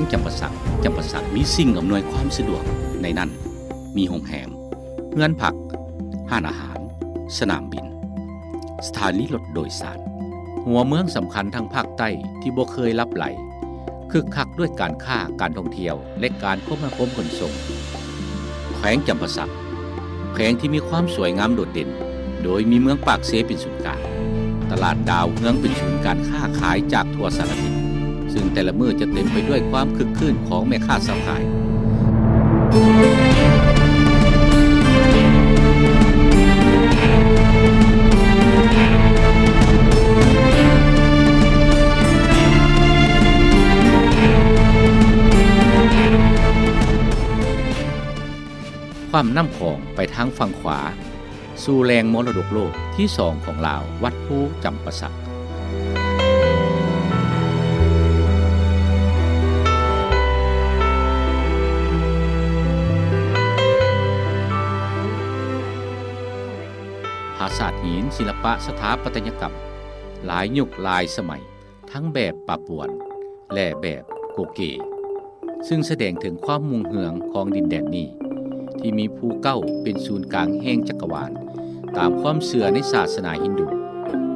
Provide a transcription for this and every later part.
งจำปาสักมีสิ่งอำนวยความสะดวกในนั้นมีโรงแรมเรือนพักห้านอาหารสนามบินสถานีรถโดยสารหัวเมืองสำคัญทางภาคใต้ที่บ่เคยลับไหลคึกคักด้วยการค้าการท่องเที่ยวและการคมนาคมขนส่งแขวงจำปาสักแขวงที่มีความสวยงามโดดเด่นโดยมีเมืองปากเซเป็นศูนย์กลางตลาดดาวเมืองเป็นศูนย์การค้าขายจากทั่วสารทิศซึ่งแต่ละมื้อจะเต็มไปด้วยความคึกคืนของแม่ค้าสาวขายความน้ำของไปทางฝั่งขวาสู่แหล่งมรดกโลกที่2ของลาววัดภูจำปาสักปราสาทหินศิลปะสถาปัตยกรรมหลายยุคหลายสมัยทั้งแบบปะปวนและแบบโกเกซึ่งแสดงถึงความมุ่งเหืองของดินแดนนี้ที่มีภูเก้าเป็นศูนย์กลางแห่งจักรวาลตามความเชื่อในศาสนาฮินดู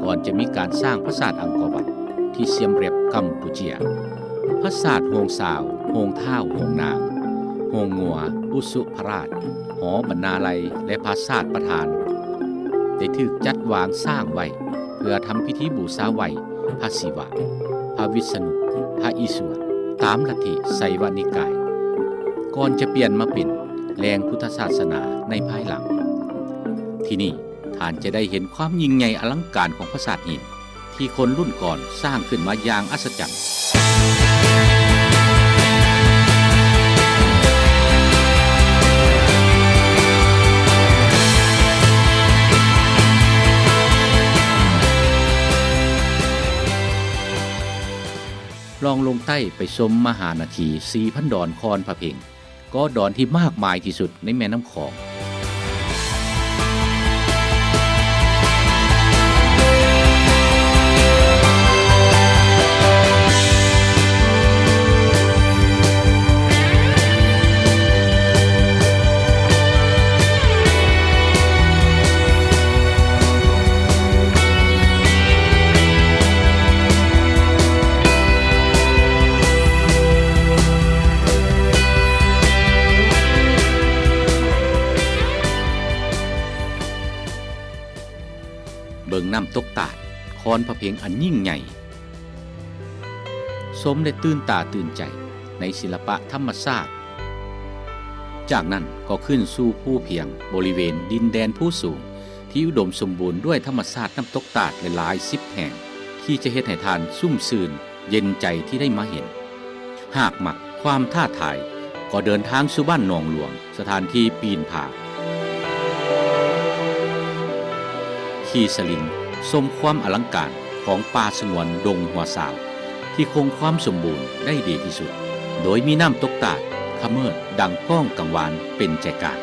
ก่อนจะมีการสร้างปราสาทอังกอร์วัตที่เซียมเรียบกัมพูเชียปราสาทโฮงสาวโฮงท่าวโฮงนางโฮงงัวอุสุพราชหอบรรณาลัยและปราสาทประธานได้ถูกจัดวางสร้างไว้เพื่อทำพิธีบูชาไหว้พระศิวะพระวิษณุพระอิศวรตามลัทธิไสยวนิกายก่อนจะเปลี่ยนมาเป็นแหล่งพุทธศาสนาในภายหลังที่นี่ท่านจะได้เห็นความยิ่งใหญ่อลังการของปราสาทหินที่คนรุ่นก่อนสร้างขึ้นมาอย่างอัศจรรย์ลองลงใต้ไปชมมหานาที 4,000 ดอนคอนพระเพ็งก็ดอนที่มากมายที่สุดในแม่น้ำของเบิ่งน้ำตกตาดคอนพระเพ็งอันยิ่งใหญ่สมได้ตื่นตาตื่นใจในศิลปะธรรมชาติจากนั้นก็ขึ้นสู่ภูเพียงบริเวณดินแดนผู้สูงที่อุดมสมบูรณ์ด้วยธรรมชาติน้ำตกตาดหลาย10 แห่งที่จะเฮ็ดให้ทานซุ่มซื่นเย็นใจที่ได้มาเห็นหากมักความท้าทายก็เดินทางสู่บ้านหนองหลวงสถานที่ปีนผาขี่สลิงชมความอลังการของป่าสงวนดงหัวสาวที่คงความสมบูรณ์ได้ดีที่สุดโดยมีน้ำตกตาดขะเมิดดังก้องกังวานเป็นใจกลาง